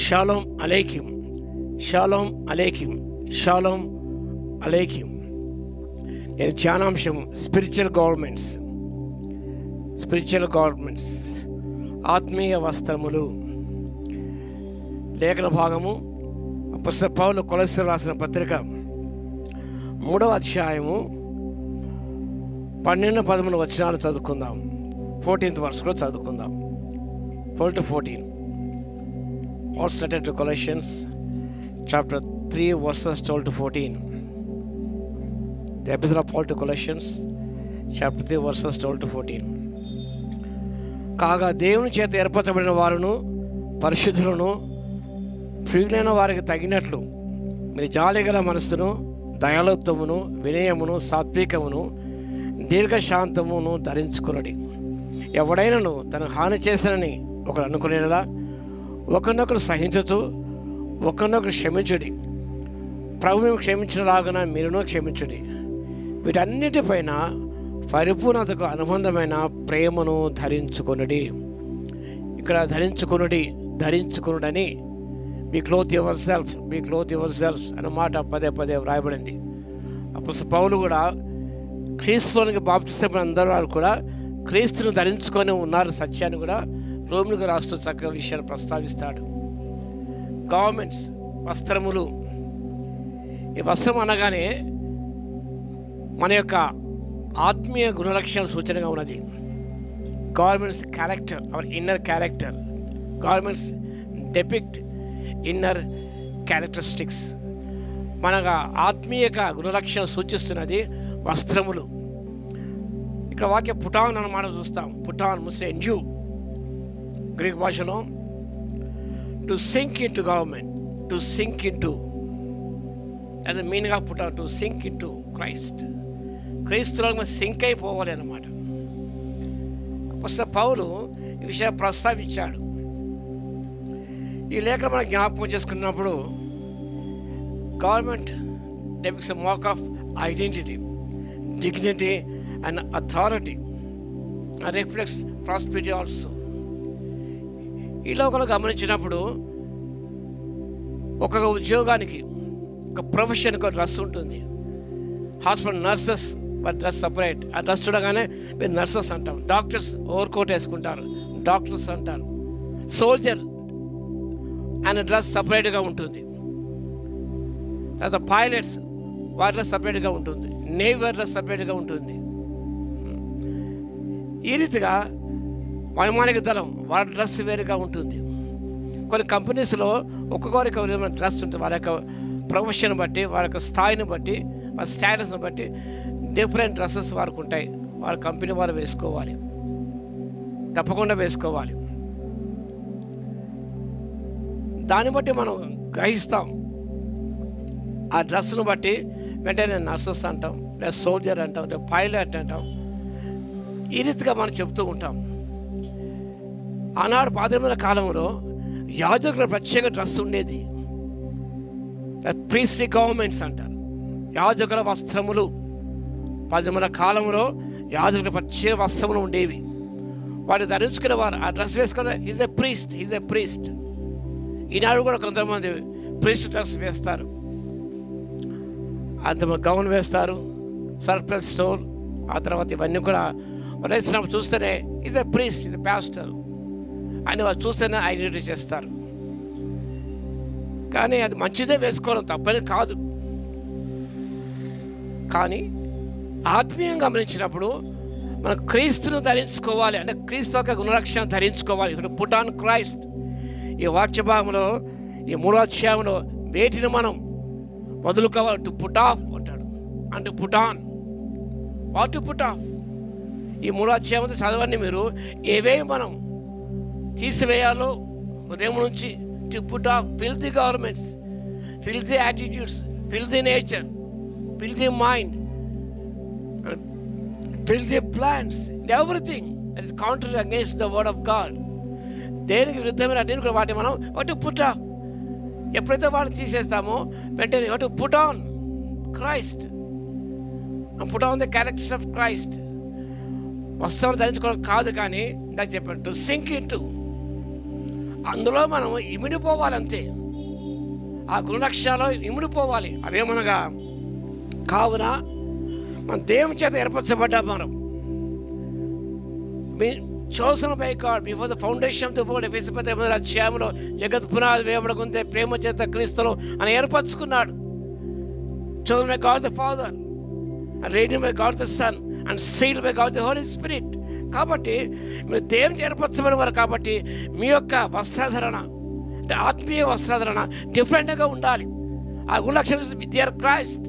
Shalom అలైకిం, షాలోమ్ అలైకిం, షాలోమ్ అలైకిం. నేను ధ్యానాంశం స్పిరిచువల్ గవర్నమెంట్స్, ఆత్మీయ వస్త్రములు. లేఖన భాగము అపొస్తలుడైన పౌలు కొలస్సీయులకు రాసిన పత్రిక 3వ అధ్యాయము 12-13 వచనాలు చదువుకుందాం. 14th verse కూడా చదువుకుందాం. 12-14. Paul started to Colossians chapter 3 verses 12-14. The epistle of Paul to Colossians chapter 3 verses 12-14. కాగా దేవుని చేత ఏర్పరచబడిన వారును పరిశుద్ధులను ప్రియులైన వారికి తగినట్లు మీరు జాలిగల మనస్సును, దయాళుత్వమును, వినయమును, సాత్వికమును, దీర్ఘశాంతమును ధరించుకునడి. ఎవడైనను తను హాని చేశానని ఒకడు అనుకునేలా ఒకరినొకరు సహించుతూ ఒకరినొకరు క్షమించుడి. ప్రభువు క్షమించినలాగున మీరును క్షమించుడి. వీటన్నిటిపైన పరిపూర్ణతకు అనుబంధమైన ప్రేమను ధరించుకొనుడి. ఇక్కడ ధరించుకొనుడని బీ క్లోత్ యువర్ సెల్ఫ్ అన్నమాట పదే పదే వ్రాయబడింది. అప్పుడు పౌలు కూడా క్రీస్తులోనికి బాప్తిస్మం అందరూ కూడా క్రీస్తును ధరించుకొని ఉన్నారు సత్యాన్ని కూడా రోమిలకు రాస్తూ చక్కగా విషయాన్ని ప్రస్తావిస్తాడు. గవర్నమెంట్స్, వస్త్రములు. ఈ వస్త్రం అనగానే మన యొక్క ఆత్మీయ గుణలక్షణ సూచనగా ఉన్నది. Governments character, hour inner character. Governments depict inner characteristics. మన ఆత్మీయ గుణలక్షణ సూచిస్తున్నది వస్త్రములు. ఇక్కడ వాక్య పుటాన్ అన్నమాట చూస్తాం. పుటాన్ ముసే న్యూ గ్రీక్ భాషలో to sink in to garment, to sink in to, that is meaning of put on, to sink in to Christ. క్రీస్తులో సింక్ అయిపోవాలి అన్నమాట. అపొస్తలుడైన పౌలు ఈ విషయం ప్రస్తావించాడు. ఈ లేఖ మనం జ్ఞాపకం చేసుకున్నప్పుడు garment depicts a mark of identity, dignity and authority, and reflects prosperity also. ఈ లోకంలో గమనించినప్పుడు ఒక ఉద్యోగానికి, ఒక ప్రొఫెషన్కి ఒక డ్రెస్ ఉంటుంది. Hospital nurses dress separate. ఆ డ్రెస్ చూడగానే మీరు నర్సెస్ అంటాం. డాక్టర్స్ ఓవర్ కోట్ వేసుకుంటారు, డాక్టర్స్ అంటారు. సోల్జర్ అనే డ్రెస్ సపరేట్గా ఉంటుంది. తర్వాత పైలట్స్ వారి డ్రెస్ సపరేట్గా ఉంటుంది, నేవీ వారి డ్రెస్ సపరేట్గా ఉంటుంది. ఈ రీతిగా వైమానిక దళం వారి డ్రెస్ వేరుగా ఉంటుంది. కొన్ని కంపెనీస్లో ఒక్కొక్కరికి విధమైన డ్రెస్ ఉంటుంది. వారి యొక్క ప్రొఫెషన్ బట్టి, వారి యొక్క స్థాయిని బట్టి, వారి స్టేటస్ని బట్టి డిఫరెంట్ డ్రెస్సెస్ వారికి ఉంటాయి. వారి కంపెనీ వారు వేసుకోవాలి, తప్పకుండా వేసుకోవాలి. దాన్ని బట్టి మనం గ్రహిస్తాం. ఆ డ్రెస్ను బట్టి వెంటనే నర్సెస్ అంటాం, లేదా సోల్జర్ అంటాం, లేదా పైలట్ అంటాం. ఈ రీతిగా మనం చెప్తూ ఉంటాం. ఆనాడు పాతమైన కాలంలో యాజకుల ప్రత్యేక డ్రెస్ ఉండేది. ప్రీస్ట్లీ గవర్నమెంట్స్ అంటారు. యాజకుల వస్త్రములు. పాతమైన కాలంలో యాజకుల ప్రత్యేక వస్త్రములు ఉండేవి. వాటిని ధరించుకునేవారు. ఆ డ్రెస్ వేసుకునే ఈజ్ ఎ ప్రీస్ట్. ఈనాడు కూడా కొంతమంది ప్రీస్ట్ డ్రెస్ వేస్తారు. అంత గౌన్ వేస్తారు, సర్ప్లస్ స్టోర్. ఆ తర్వాత ఇవన్నీ కూడా వేసినప్పుడు చూస్తేనే ఇది ప్రీస్ట్, ఇది పాస్టర్ అని వాళ్ళు చూస్తేనే ఐడెంటిఫై చేస్తారు. కానీ అది మంచిదే, వేసుకోవడం తప్పని కాదు. కానీ ఆత్మీయంగా గమనించినప్పుడు మనం క్రీస్తును ధరించుకోవాలి. అంటే క్రీస్తు యొక్క గుణలక్షణ ధరించుకోవాలి. ఇక్కడ పుట్ ఆన్ క్రైస్ట్. ఈ వాక్య భాగంలో, ఈ 3వ అధ్యాయంలో వేటిని మనం వదులుకోవాలి. టు పుట్ ఆఫ్ అంటాడు. అంటే put on, what to put off. ఈ 3వ అధ్యాయంతో చదవండి మీరు. ఏవేవి మనం తీసివేయాలో ఉదయం నుంచి. To put off filthy governments, filthy attitudes, filthy nature, filthy mind, filthy plans, everything that is counter against the word of God. దేనికి విరుద్ధమైన అన్ని కూడా వాటిని మనం వాట్ టు పుట్ ఆఫ్. ఎప్పుడైతే వాటిని తీసేస్తామో వెంటనే what to put on Christ, put on the characters of Christ. వస్త్రాలు ధరించుకోవడం కాదు, కానీ ఇందాక చెప్పాను టు సింక్ ఇన్ టు. అందులో మనం ఇమిడిపోవాలి అంతే. ఆ గుణలక్షణాలు ఇమిడిపోవాలి. అవేమనగా, కావున మన దేవుని చేత ఏర్పరచబడ్డా మనం chosen by God before the foundation of the world. ఎఫెసీ పత్రిక 1వ అధ్యాయంలో జగత్ పునాది వేయబడకుంటే ప్రేమ చేత క్రీస్తులో అని ఏర్పరచుకున్నాడు. chosen by God the Father and redeemed by God the Son and sealed by God the Holy Spirit. కాబట్టి మీరు దేవునికి ఏర్పరచబడిన వారు. కాబట్టి మీ యొక్క వస్త్రధరణ అంటే ఆత్మీయ వస్త్రధరణ డిఫరెంట్గా ఉండాలి. ఆ గుణలక్షణాలు they are Christ,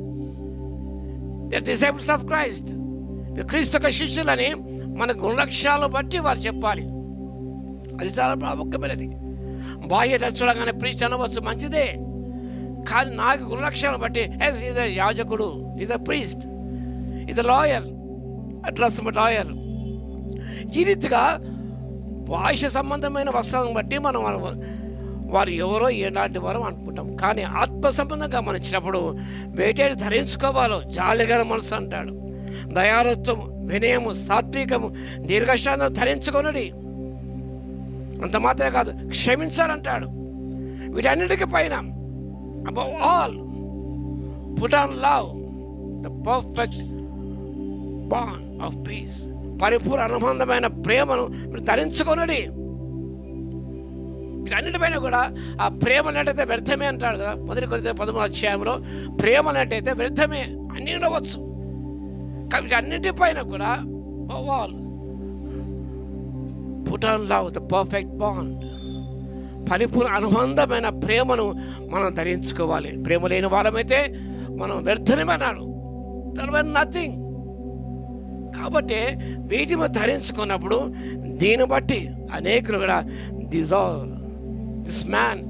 they are disciples of Christ. క్రీస్తు యొక్క శిష్యులని మన గుణలక్షణాలను బట్టి వారు చెప్పాలి. అది చాలా ప్రాముఖ్యమైనది. బాహ్య డ్రెస్ చూడగానే ప్రీస్ట్ అనవచ్చు, మంచిదే. కానీ నాకు గుణలక్షణాలను బట్టి ఇది యాజకుడు, ఇది ప్రీస్ట్, ఇది లాయర్, డ్రెస్ లాయర్. ఈ రీతిగా బాహ్య సంబంధమైన వస్త్రాలను బట్టి మనం వారు ఎవరో ఎలాంటి వారో అనుకుంటాం. కానీ ఆత్మ సంబంధంగా గమనించినప్పుడు వేటేది ధరించుకోవాలో జాలిగా మనసు అంటాడు. దయాలుత్వము, వినయము, సాత్వికము, దీర్ఘశాంతం ధరించుకొనుడి. అంత మాత్రమే కాదు, క్షమించాలంటాడు. వీటన్నిటికీ పైన above all put on love, the perfect bond of piece. పరిపూర్ణ అనుబంధమైన ప్రేమను మీరు ధరించుకొనుడి. వీటన్నిటిపైన కూడా ఆ ప్రేమ అన్నట్టయితే వ్యర్థమే అంటాడు కదా. 1 కొరింథీయుల 13వ అధ్యాయంలో ప్రేమ అన్నట్టయితే వ్యర్థమే, అన్నీ ఉండవచ్చు. వీటన్నిటిపైన కూడా put on love, the perfect bond, పరిపూర్ణ అనుబంధమైన ప్రేమను మనం ధరించుకోవాలి. ప్రేమ లేని వాళ్ళమైతే మనం వ్యర్థమన్నాడు, నథింగ్. కాబట్టి వీటిని ధరించుకున్నప్పుడు దీన్ని బట్టి అనేకులు కూడా this man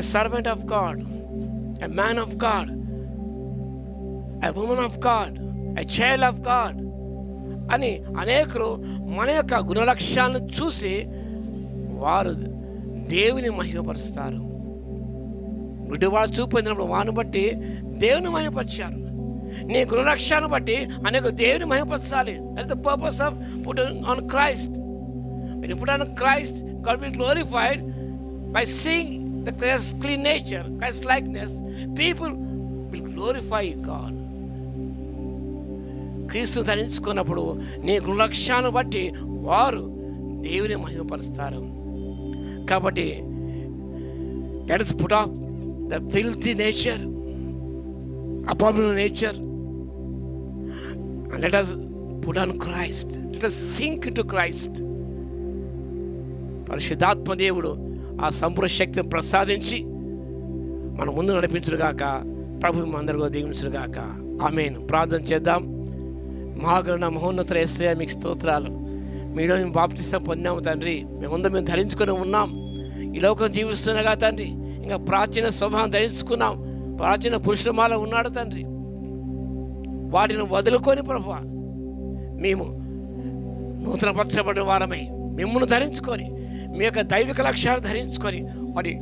a servant of God, a man of God, a woman of God, a child of God అని అనేకులు మన యొక్క గుణలక్ష్యాలను చూసి వారు దేవుని మహిమపరుస్తారు. గుడ్డివాడు చూపు పొందినప్పుడు వారిని బట్టి దేవుని మహిమపరిచారు. నీ గుణలక్ష్యాలను బట్టి అనేక దేవుని మహిమపరచాలి. That is the purpose of putting on Christ. when you put on Christ, God will be glorified by seeing the Christ clean nature, Christ likeness. People will glorify God. క్రీస్తును ధరించుకున్నప్పుడు నీ గుణలక్ష్యాన్ని బట్టి వారు దేవుని మహిమపరుస్తారు. కాబట్టి let us put off the filthy nature, abominable nature, and let us put on Christ. Let us sink into Christ. పరిశుద్ధాత్మ దేవుడు ఆ సంపూర్ణ శక్తిని ప్రసాదించి మన ముందు నడిపించుగాక. ప్రభు అందరికీ దీవించుగాక. ఆమేన్. ప్రార్థన చేద్దాం. మహాగణ మహోన్నత యేసయ్య మీకు స్తోత్రాలు. మీలో మేము బాప్తిసం పొందాము తండ్రి. మేమందరం మేము ధరించుకొని ఉన్నాం. ఈ లోకం జీవిస్తున్నాగా తండ్రి. ఇంకా ప్రాచీన స్వభావం ధరించుకున్నాం. ప్రాచీన పురుషులమాల ఉన్నాడు తండ్రి. వాటిని వదులుకొని ప్రభువా మేము నూతన పరచబడిన వారమై మిమ్మల్ని ధరించుకొని మీ యొక్క దైవిక లక్ష్యాలు ధరించుకొని వాటి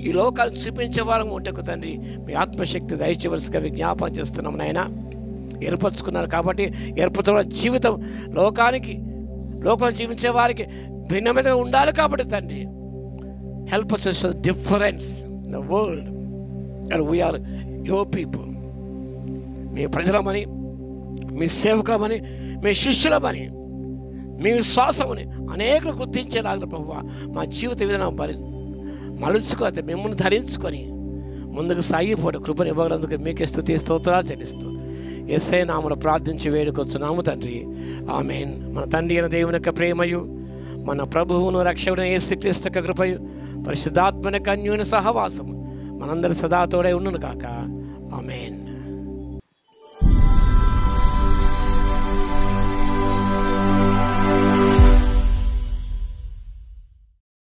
ఈ లోకాలు చూపించే వారం ఉంటకు తండ్రి మీ ఆత్మశక్తి దయచేవలసిగా విజ్ఞాపన చేస్తున్నాం నాయన. ఏర్పరచుకున్నారు కాబట్టి ఏర్పరచుకున్న జీవితం లోకం జీవించే వారికి భిన్నమైన ఉండాలి కాబట్టి తండ్రి help us to difference in the world and we are your people. మీ ప్రజలమని, మీ సేవకులమని, మీ శిష్యులమని, మీ విశ్వాసమని అనేకులు గుర్తించేలాగా ప్రభువా మా జీవిత విధానం మలుచుకొని మిమ్మల్ని ధరించుకొని ముందుకు సాగిపోవడం కృపను ఇవ్వగలందుకు మీకే స్తుతి స్తోత్రాలు చెల్లిస్తూ యేసయ్య నామమున ప్రార్థించి వేడుకొచ్చున్నాము తండ్రి. ఆమేన్. మన తండ్రి అయిన దేవుని యొక్క ప్రేమయు, మన ప్రభువును రక్షకుడైన యేసుక్రీస్తు యొక్క కృపయు, పరిశుద్ధాత్మ యొక్క అన్యోన్య సహవాసము మనందరి సదా తోడై ఉండును కాక. ఆమేన్.